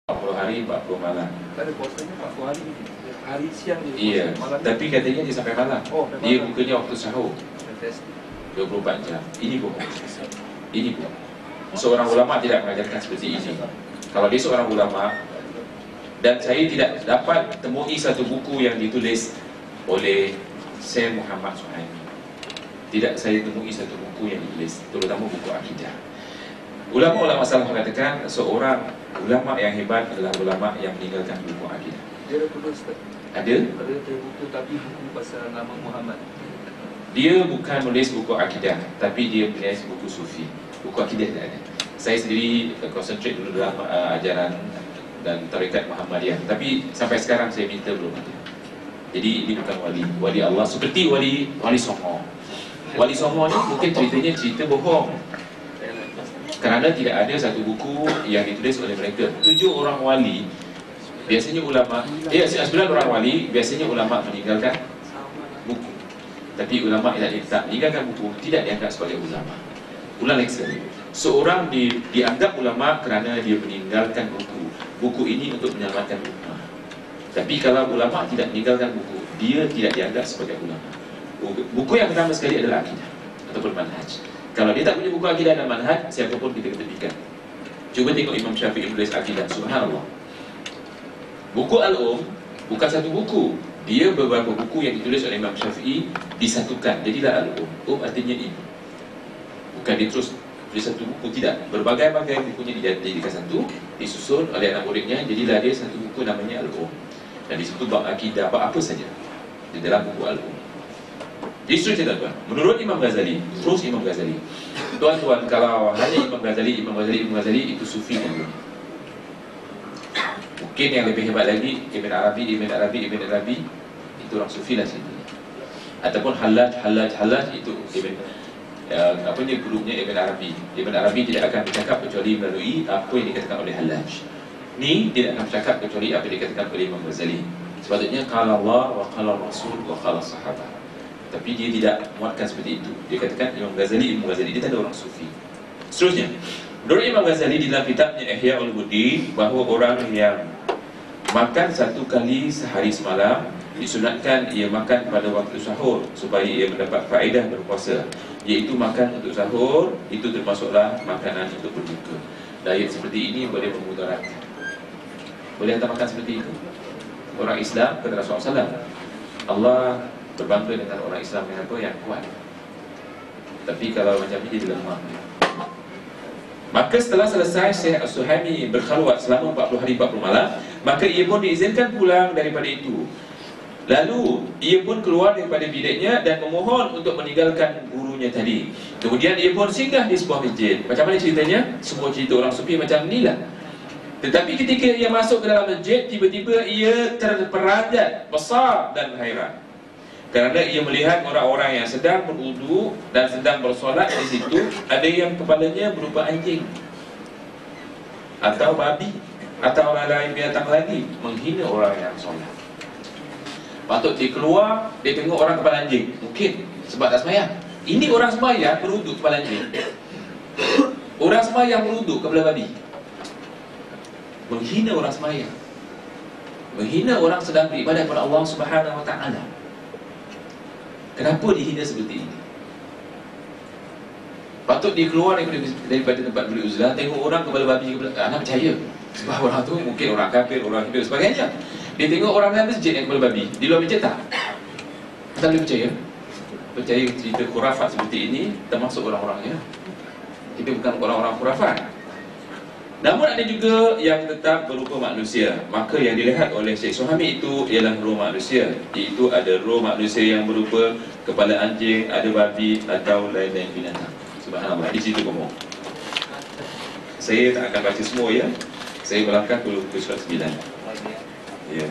40 hari 40 malam. Ada puasanya 40 hari. Hari siang dia. Iya, Malam tapi katanya dia sampai malam. Oh, Dia malam. bukanya waktu sahur Fantastic. 24 jam. Ini bohong. Ini bohong. Seorang ulama tidak mengajarkan seperti ini. Kalau dia seorang ulama, dan saya tidak dapat temui satu buku yang ditulis oleh Syekh Muhammad Suhaimi. Tidak saya temui satu buku yang ditulis, terutama buku akidah. Ulama-ulama salaf mengatakan seorang ulama yang hebat adalah ulama yang meninggalkan buku akidah. Dia ada tulis tak? Ada? Ada buku tapi buku pasal nama Muhammad. Dia bukan menulis buku akidah, tapi dia menulis buku sufi. Buku akidah tidak ada. Saya sendiri konsentrate dulu dalam ajaran dan tarekat Muhammadiyah, tapi sampai sekarang saya minta belum ada. Jadi ini bukan wali Allah seperti wali Songo. Wali Songo ni mungkin ceritanya cerita bohong, kerana tidak ada satu buku yang ditulis oleh mereka. 7 orang wali, biasanya ulama, 9 orang wali, biasanya ulama meninggalkan buku. Tapi ulama yang tak meninggalkan buku tidak dianggap sebagai ulama. Ulang lagi sekali, seorang dianggap ulama kerana dia meninggalkan buku ini untuk menyelamatkan umat. Tapi kalau ulama tidak meninggalkan buku, dia tidak dianggap sebagai ulama. Buku yang pertama sekali adalah akidah ataupun manhaj. Kalau dia tak punya buku akidah dan manhaj, siapa pun kita ketepikan. Cuba tengok Imam Syafi'i menulis akidah, subhanallah. Buku Al-Um bukan satu buku, dia beberapa buku yang ditulis oleh Imam Syafi'i disatukan, jadilah Al-Um. Artinya ibu. Bukan dia terus tulis satu buku, tidak. Berbagai-bagai bukunya dijadikan satu, disusun oleh anak muridnya, jadilah dia satu buku namanya Al-Um. Dan di situ bab akidah, bab apa saja di dalam buku Al-Um. Jadi seterusnya tuan-tuan, menurut Imam Ghazali, terus Imam Ghazali, tuan-tuan, kalau hanya Imam Ghazali itu sufi dulu. Mungkin yang lebih hebat lagi Ibn Arabi itu orang sufi lah sini. Ataupun Hallaj itu grupnya Ibn Arabi. Ibn Arabi tidak akan bercakap kecuali melalui apa yang dikatakan oleh Hallaj. Ni tidak akan bercakap kecuali apa yang dikatakan oleh Imam Ghazali. Sepatutnya qala Allah wa qala Rasul wa qala sahabat. Tapi dia tidak muatkan seperti itu. Dia katakan Imam Ghazali, dia tak ada orang sufi. Seterusnya, menurut Imam Ghazali di dalam kitabnya Ihya Ulumuddin, bahawa orang yang makan 1 kali sehari semalam disunatkan ia makan pada waktu sahur supaya ia mendapat faedah berpuasa, iaitu makan untuk sahur itu termasuklah makanan untuk berbuka. Diet seperti ini boleh memudaratkan. Boleh hantar makan seperti itu? Orang Islam kata Rasulullah SAW, Allah berbangga dengan orang Islam yang apa? Yang kuat. Tapi kalau macam ni dia lemah. Maka setelah selesai Syekh As-Suhaimi berkhalwat selama 40 hari 40 malam, maka ia pun diizinkan pulang daripada itu. Lalu ia pun keluar daripada biliknya dan memohon untuk meninggalkan gurunya tadi. Kemudian ia pun singgah di sebuah masjid. Macam mana ceritanya? Semua cerita orang sufi macam inilah. Tetapi ketika ia masuk ke dalam masjid, tiba-tiba ia terperanjat besar dan hairan, kerana ia melihat orang-orang yang sedang berwudu dan sedang bersolat di situ, ada yang kepalanya berupa anjing atau babi atau lain binatang lagi, menghina orang yang solat. Patut dia keluar, dia tengok orang kepala anjing, mungkin sebab tak sembahyang. Ini orang sembahyang berwudu kepala anjing. Orang sembahyang berwudu kepala babi. Menghina orang sembahyang, menghina orang sedang beribadah kepada Allah Subhanahu Wa Taala. Kenapa dihina seperti ini? Patut dia keluar daripada tempat beruzlah, tengok orang kepala babi, anak percaya. Sebab orang tu mungkin orang kafir, orang Hindu dan sebagainya. Dia tengok orang dalam masjid yang kepala babi, di luar masjid tak? Tak boleh percaya. Percaya cerita khurafat seperti ini, termasuk orang-orangnya. Kita bukan orang-orang khurafat. Namun ada juga yang tetap berupa manusia. Maka yang dilihat oleh Syekh Suhaimi itu ialah roh manusia. Iaitu ada roh manusia yang berupa kepala anjing, ada babi atau lain-lain binatang. Subhanallah, di situ bohong. Saya tak akan baca semua ya. Saya melangkah dulu ke surah 9. Ya.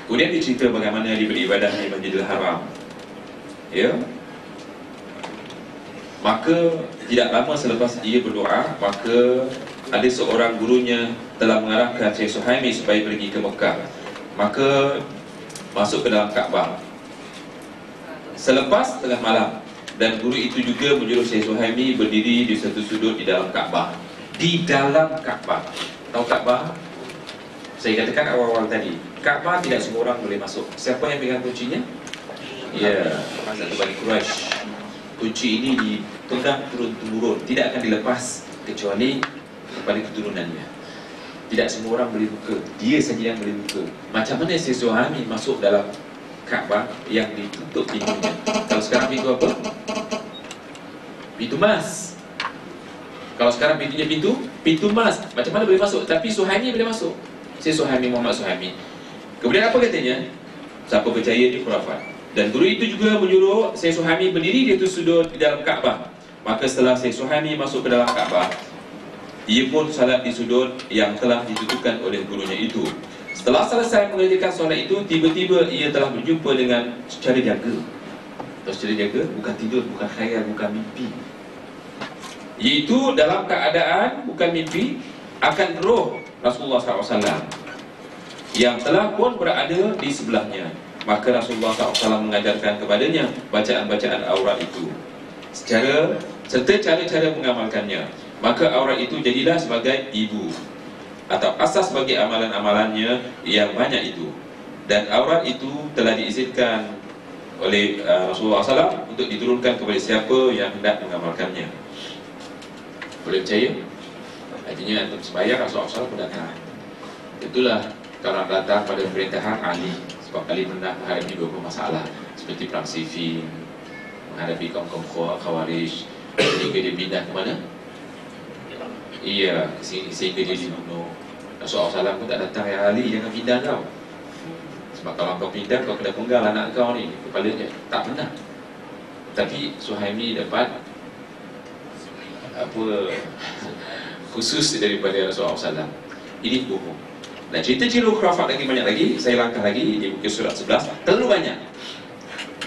Kemudian dicerita bagaimana dia beribadah di Masjidil Haram. Ya. Maka tidak lama selepas ia berdoa, maka ada seorang gurunya telah mengarahkan Syekh Suhaimi supaya pergi ke Mekah. Maka masuk ke dalam Kaabah selepas tengah malam, dan guru itu juga menyuruh Syekh Suhaimi berdiri di satu sudut di dalam Kaabah. di dalam Kaabah. Tahu Kaabah? Saya katakan awal-awal tadi, Kaabah tidak semua orang boleh masuk. Siapa yang pegang kuncinya? Ya, satu Bani Quraisy. Kunci ini dipegang turun-temurun, tidak akan dilepas kecuali kepada keturunannya. Tidak semua orang boleh buka, dia saja yang boleh buka. Macam mana si Suhaimi masuk dalam Kaabah yang ditutup pintunya? Kalau sekarang pintu apa? Pintu emas. Kalau sekarang pintunya pintu emas. Macam mana boleh masuk? Tapi Suhaimi boleh masuk. Si Suhaimi, Muhammad Suhaimi. Kemudian apa katanya? Siapa percaya dia khurafat. Dan guru itu juga menyuruh Syekh Suhaimi berdiri di atas sudut di dalam Kaabah. Maka setelah Syekh Suhaimi masuk ke dalam Kaabah, ia pun salat di sudut yang telah ditutupkan oleh gurunya itu. Setelah selesai mengerjakan solat itu, tiba-tiba ia telah berjumpa dengan secara jaga. Atau secara jaga, bukan tidur, bukan khayal, bukan mimpi. Iaitu dalam keadaan bukan mimpi, akan roh Rasulullah SAW yang telah pun berada di sebelahnya. Maka Rasulullah SAW mengajarkan kepadanya bacaan-bacaan aurat itu serta cara-cara mengamalkannya. Maka aurat itu jadilah sebagai ibu atau asas bagi amalan-amalannya yang banyak itu. Dan aurat itu telah diizinkan oleh Rasulullah SAW untuk diturunkan kepada siapa yang hendak mengamalkannya. Boleh percaya? Artinya untuk sembahyang Rasulullah SAW pun datang. Itulah kalau datang pada pemerintahan Ali. Sebab Ali pernah menghadapi beberapa masalah seperti perang Siffin, menghadapi kaum-kaum Khawarij, sehingga dia pindah ke mana? Iya, sehingga dia dibunuh. Rasulullah SAW pun tak datang, ya Ali jangan pindah kau. Sebab kalau kau pindah, kau kena penggal anak kau ni, kepalanya. Tak pernah. Tapi Suhaimi dapat apa khusus daripada Rasulullah SAW. Ini bohong. Dan cerita-cerita khurafat lagi banyak lagi. Saya langkah lagi di buku surat 11. Terlalu banyak.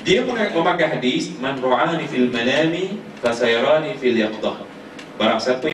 Dia memakai hadis, man ra'ani fil manami fasayarani fil yaqdah. Barang siapa